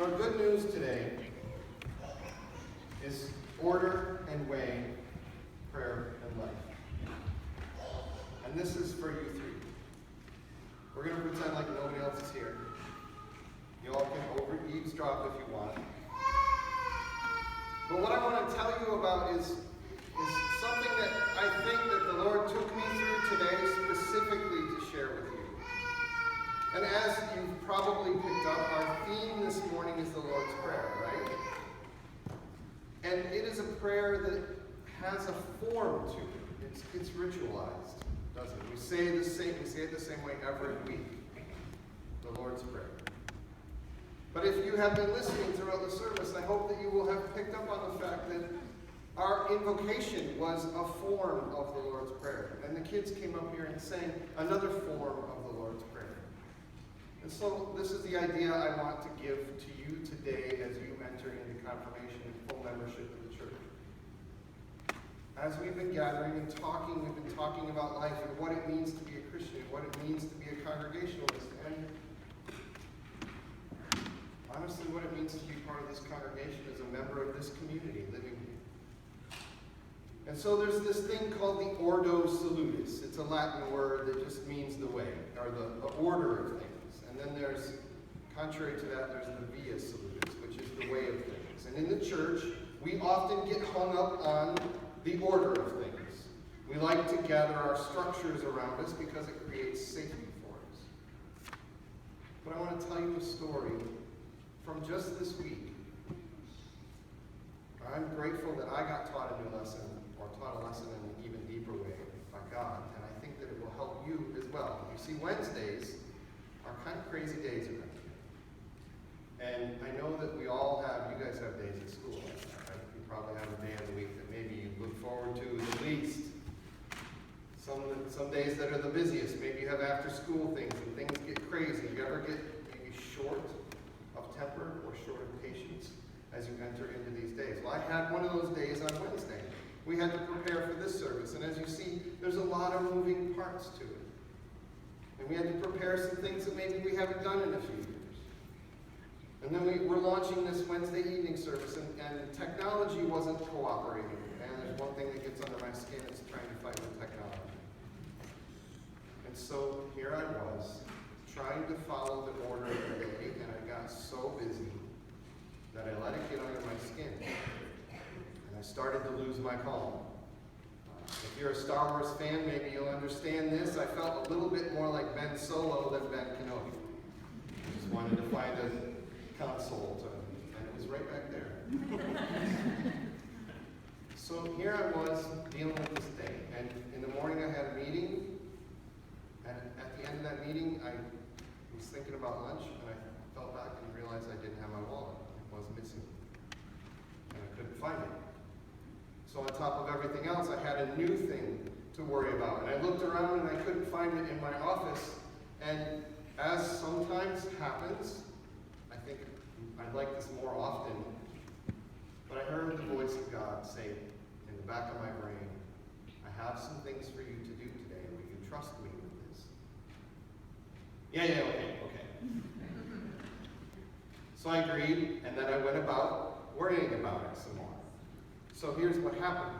Our good news today is order and way, prayer and life. And this is for you three. We're going to pretend like nobody else is here. You all can eavesdrop if you want. But what I want to tell you about is something that I think that the Lord took me through today specifically to share with you. And as you've probably picked up, our theme this morning is the Lord's Prayer, right? And it is a prayer that has a form to it. It's ritualized, doesn't it? We say it the same way every week. The Lord's Prayer. But if you have been listening throughout the service, I hope that you will have picked up on the fact that our invocation was a form of the Lord's Prayer. And the kids came up here and sang another form of the Lord's Prayer. And so this is the idea I want to give to you today as you enter into confirmation and full membership of the church. As we've been gathering and talking, we've been talking about life and what it means to be a Christian, what it means to be a Congregationalist, and honestly what it means to be part of this congregation as a member of this community living here. And so there's this thing called the Ordo Salutis. It's a Latin word that just means the way, or the order of things. And then there's, contrary to that, there's the Via Salutis, which is the way of things. And in the church, we often get hung up on the order of things. We like to gather our structures around us because it creates safety for us. But I want to tell you a story from just this week. I'm grateful that I got taught a new lesson, or taught a lesson in an even deeper way by God, and I think that it will help you as well. You see, Wednesdays are kind of crazy days around here. And I know that we all have, you guys have days at school, right? You probably have a day of the week that maybe you look forward to the least. Some days that are the busiest. Maybe you have after school things and things get crazy. You ever get maybe short of temper or short of patience as you enter into these days? Well, I had one of those days on Wednesday. We had to prepare for this service, and as you see, there's a lot of moving parts to it. And we had to prepare some things that maybe we haven't done in a few years. And then we're launching this Wednesday evening service, and technology wasn't cooperating. And there's one thing that gets under my skin, it's trying to fight with technology. And so here I was, trying to follow the order of the day, and I got so busy that I let it get under my skin. And I started to lose my calm. If you're a Star Wars fan, maybe you'll understand this. I felt a little bit more like Ben Solo than Ben Kenobi. I just wanted to find a console, and it was right back there. So here I was dealing with this day. And in the morning I had a meeting. And at the end of that meeting, I was thinking about lunch, and I fell back and realized I didn't have my wallet. It was missing. And I couldn't find it. So on top of everything else, I had a new thing to worry about. And I looked around and I couldn't find it in my office. And as sometimes happens, I think I'd like this more often, but I heard the voice of God say in the back of my brain, I have some things for you to do today. Will you trust me with this? Yeah, okay. So I agreed, and then I went about worrying about it some more. So here's what happened.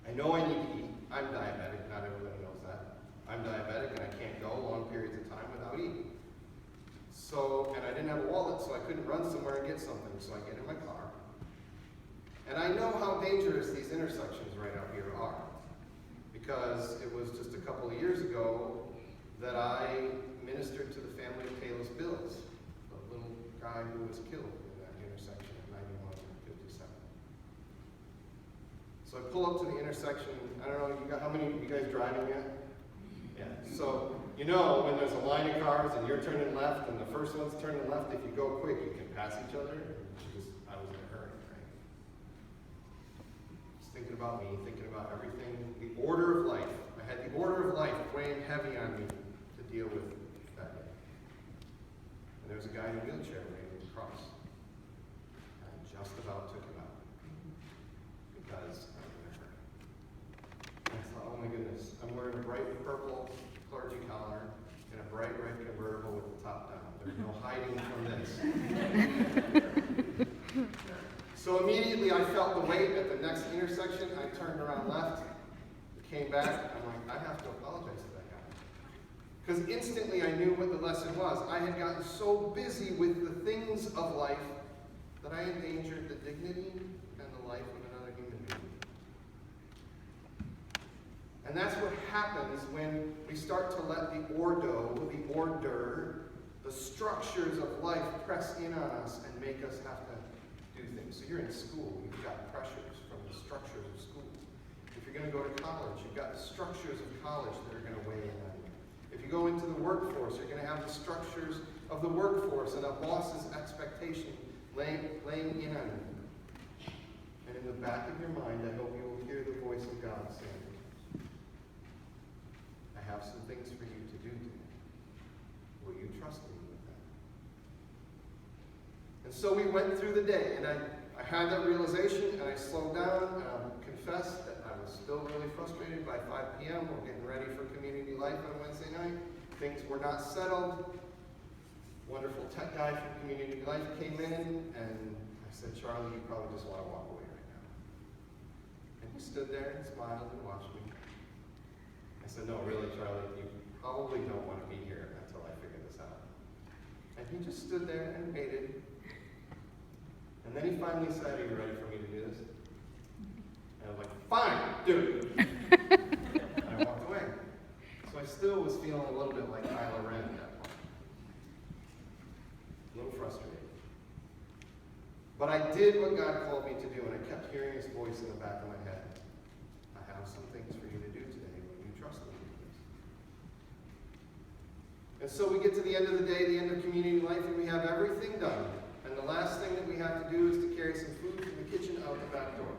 I know I need to eat. I'm diabetic. Not everybody knows that. I'm diabetic, and I can't go long periods of time without eating. So, and I didn't have a wallet, so I couldn't run somewhere and get something. So I get in my car. And I know how dangerous these intersections right out here are. Because it was just a couple of years ago that I ministered to the family of Taylor's Bills, the little guy who was killed in that intersection at 91 and 57. So I pull up to the intersection. I don't know, how many of you guys driving yet? Yeah. So you know when there's a line of cars and you're turning left and the first one's turning left, if you go quick, you can pass each other. I was in a hurry, right? Just thinking about me, thinking about everything, the order of life. I had the order of life weighing heavy on me to deal with that day. And there was a guy in a wheelchair waiting across. I just about took him out because I was in a hurry. And I thought, oh my goodness, I'm wearing a bright purple clergy collar and a bright red convertible with the top down. There's no hiding from this. So immediately I felt the weight at the next intersection. I turned around left, came back. I'm like, I have to apologize to that guy. Because instantly I knew what the lesson was. I had gotten so busy with the things of life that I endangered the dignity and the life of another human being. And that's what happens when we start to let the ordo, the order, the structures of life press in on us and make us have to do things. So you're in school, you've got pressures from the structures of school. If you're going to go to college, you've got the structures of college that are going to weigh in on you. If you go into the workforce, you're going to have the structures of the workforce and a boss's expectation laying in on you. And in the back of your mind, I hope you will hear the voice of God saying, I have some things for you to do today. Will you trust me with that? And so we went through the day, and I had that realization, and I slowed down, and confessed that I was still really frustrated. By 5 p.m., we're getting ready for community life on Wednesday night. Things were not settled. Wonderful tech guy from community life came in, and I said, Charlie, you probably just want to walk away right now. And he stood there and smiled and watched me. I said, no, really, Charlie, you probably don't want to be here until I figure this out. And he just stood there and waited. And then he finally said, are you ready for me to do this? And I was like, fine, do it. And I walked away. So I still was feeling a little bit like Kylo Ren at that point. A little frustrated. But I did what God called me to do, and I kept hearing his voice in the back of my head. I have some things for you to do today. Will you trust me with this? And so we get to the end of the day, the end of community life, and we have everything done. And the last thing that we have to do is to carry some food from the kitchen out the back door.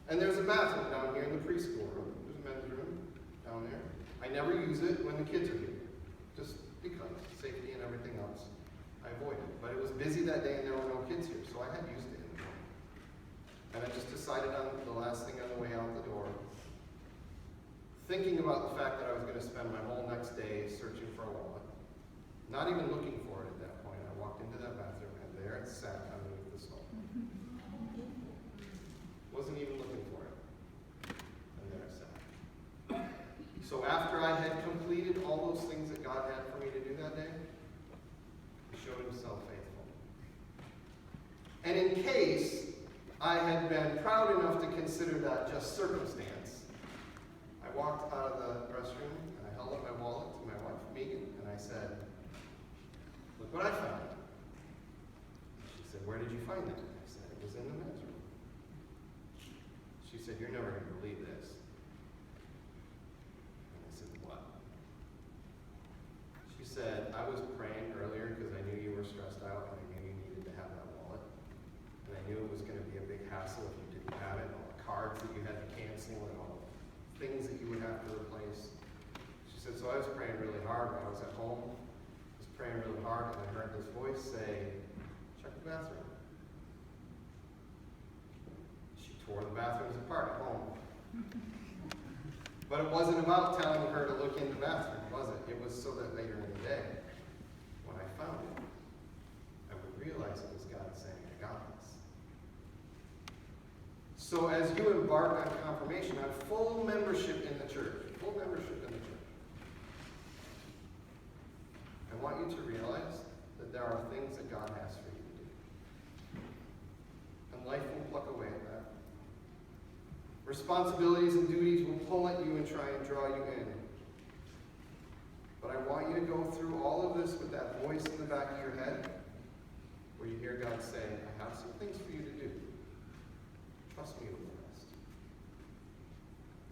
And there's a bathroom down here in the preschool room. There's a men's room down there. I never use it when the kids are here, just because safety and everything else. I avoid it. But it was busy that day and there were no kids here, so I had used it in the morning. And I just decided on the last thing on the way out the door, thinking about the fact that I was going to spend my whole next day searching for a wallet, not even looking for it at that point. I walked into that bathroom and there it sat underneath the stall. Wasn't even looking for it. And there it sat. So after I had completed all those things that God had for me to do that day, he showed himself faithful. And in case I had been proud enough to consider that just circumstance, I walked out of the restroom and I held up my wallet to my wife, Megan, and I said, look what I found. She said, where did you find that? I said, it was in the men's room. She said, you're never going to believe this. And I said, what? She said, I was praying earlier because I knew you were stressed out and I knew you needed to have that wallet. And I knew it was going to be a big hassle if you didn't have it, all the cards that you had to cancel and all the things that you would have to replace. She said, so I was praying really hard when I was at home. I was praying really hard and I heard this voice say, check the bathroom. She tore the bathrooms apart at home. But it wasn't about telling her to look in the bathroom, was it? It was so that later in the day, when I found it, I would realize it was God saying, I got this. So as you embark on confirmation, on full membership in the church, I want you to realize that there are things that God has for you to do. And life will pluck away at that. Responsibilities and duties will pull at you and try and draw you in. But I want you to go through all of this with that voice in the back of your head where you hear God say, I have some things for you to do. Trust me with the rest.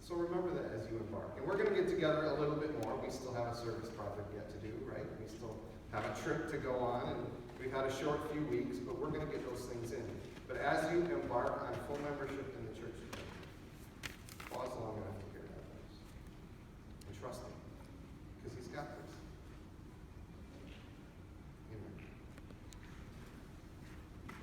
So remember that as you embark. And we're going to get together a little bit more. We still have a service project yet to do, right? We still have a trip to go on, and we've had a short few weeks, but we're going to get those things in. But as you embark on full membership in